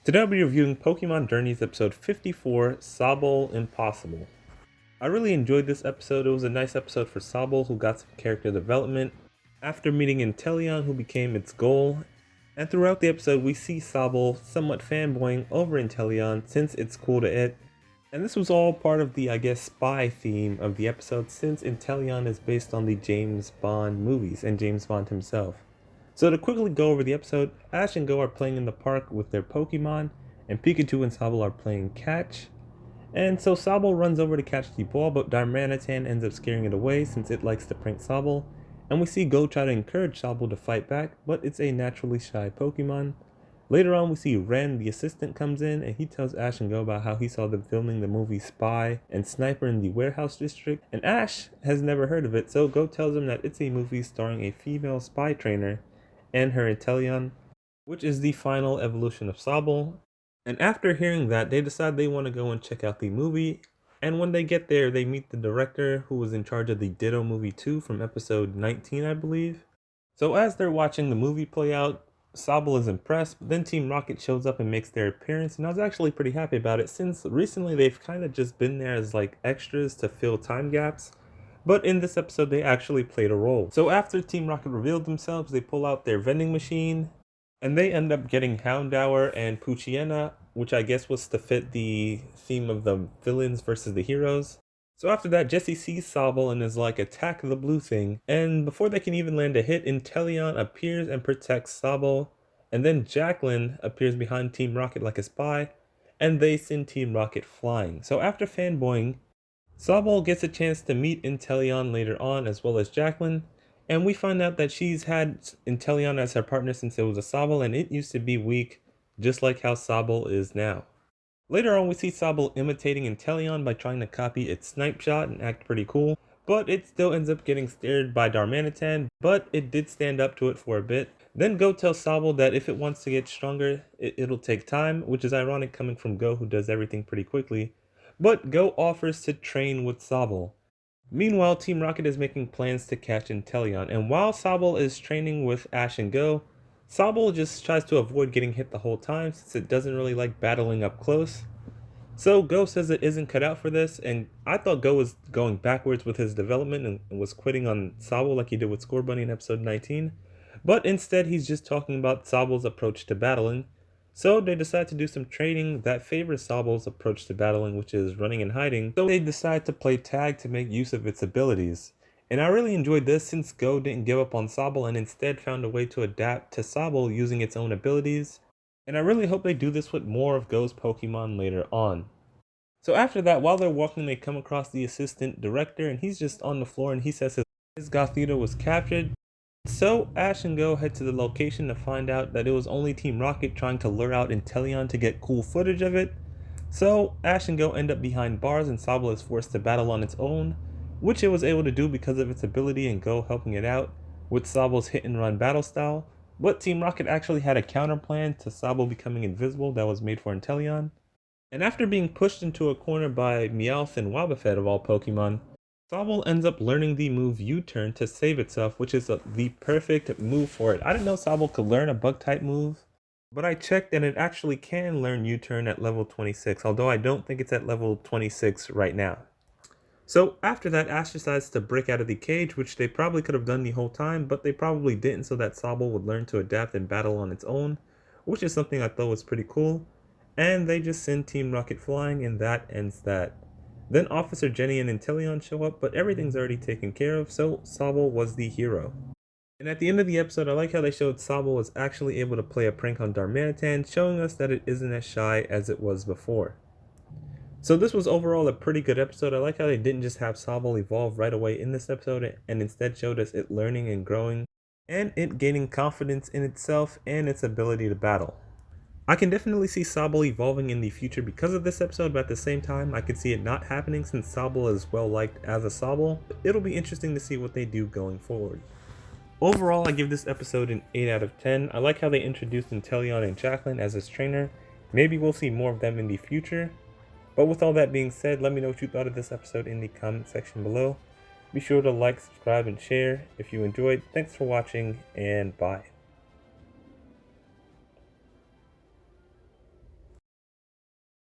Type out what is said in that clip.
Today I'll be reviewing Pokemon Journeys episode 54, Sobble Impossible. I really enjoyed this episode. It was a nice episode for Sobble, who got some character development after meeting Inteleon, who became its goal. And throughout the episode we see Sobble somewhat fanboying over Inteleon since it's cool to it. And this was all part of the, spy theme of the episode, since Inteleon is based on the James Bond movies and James Bond himself. So to quickly go over the episode, Ash and Goh are playing in the park with their Pokemon, and Pikachu and Sobble are playing catch. And so Sobble runs over to catch the ball, but Darmanitan ends up scaring it away since it likes to prank Sobble. And we see Goh try to encourage Sobble to fight back, but it's a naturally shy Pokemon. Later on we see Ren, the assistant, comes in and he tells Ash and Goh about how he saw them filming the movie Spy and Sniper in the warehouse district, and Ash has never heard of it, so Goh tells him that it's a movie starring a female spy trainer and her Inteleon, which is the final evolution of Sobble. And after hearing that, they decide they want to go and check out the movie, and when they get there they meet the director, who was in charge of the Ditto movie 2 from episode 19, I believe. So as they're watching the movie play out, Sobble is impressed, but then Team Rocket shows up and makes their appearance, and I was actually pretty happy about it since recently they've kind of just been there as like extras to fill time gaps. But in this episode, they actually played a role. So after Team Rocket revealed themselves, they pull out their vending machine, and they end up getting Houndour and Poochyena, which I guess was to fit the theme of the villains versus the heroes. So after that, Jessie sees Sobble and is like, attack the blue thing. And before they can even land a hit, Inteleon appears and protects Sobble. And then Jacqueline appears behind Team Rocket like a spy, and they send Team Rocket flying. So after fanboying, Sobble gets a chance to meet Inteleon later on, as well as Jacqueline, and we find out that she's had Inteleon as her partner since it was a Sobble, and it used to be weak, just like how Sobble is now. Later on we see Sobble imitating Inteleon by trying to copy its snipe shot and act pretty cool, but it still ends up getting stared by Darmanitan, but it did stand up to it for a bit. Then Goh tells Sobble that if it wants to get stronger, it'll take time, which is ironic coming from Goh, who does everything pretty quickly. But Goh offers to train with Sobble. Meanwhile, Team Rocket is making plans to catch Inteleon, and while Sobble is training with Ash and Goh, Sobble just tries to avoid getting hit the whole time since it doesn't really like battling up close. So Goh says it isn't cut out for this, and I thought Goh was going backwards with his development and was quitting on Sobble like he did with Scorbunny in episode 19, but instead he's just talking about Sobble's approach to battling. So they decide to do some training that favors Sobble's approach to battling, which is running and hiding. So they decide to play tag to make use of its abilities. And I really enjoyed this since Goh didn't give up on Sobble and instead found a way to adapt to Sobble using its own abilities. And I really hope they do this with more of Goh's Pokemon later on. So after that, while they're walking, they come across the assistant director, and he's just on the floor and he says his Gothita was captured. So Ash and Goh head to the location to find out that it was only Team Rocket trying to lure out Inteleon to get cool footage of it. So Ash and Goh end up behind bars and Sobble is forced to battle on its own, which it was able to do because of its ability and Goh helping it out with Sobble's hit and run battle style. But Team Rocket actually had a counter plan to Sobble becoming invisible that was made for Inteleon. And after being pushed into a corner by Meowth and Wobbuffet of all Pokemon, Sobble ends up learning the move U-turn to save itself, which is the perfect move for it. I didn't know Sobble could learn a bug type move, but I checked and it actually can learn U-turn at level 26, although I don't think it's at level 26 right now. So after that, Ash decides to break out of the cage, which they probably could have done the whole time, but they probably didn't, so that Sobble would learn to adapt and battle on its own, which is something I thought was pretty cool. And they just send Team Rocket flying, and that ends that. Then Officer Jenny and Inteleon show up, but everything's already taken care of, so Sobble was the hero. And at the end of the episode, I like how they showed Sobble was actually able to play a prank on Darmanitan, showing us that it isn't as shy as it was before. So this was overall a pretty good episode. I like how they didn't just have Sobble evolve right away in this episode, and instead showed us it learning and growing, and it gaining confidence in itself and its ability to battle. I can definitely see Sobble evolving in the future because of this episode, but at the same time, I could see it not happening since Sobble is well liked as a Sobble. It'll be interesting to see what they do going forward. Overall, I give this episode an 8 out of 10. I like how they introduced Inteleon and Jacqueline as his trainer. Maybe we'll see more of them in the future. But with all that being said, let me know what you thought of this episode in the comment section below. Be sure to like, subscribe, and share if you enjoyed. Thanks for watching, and bye.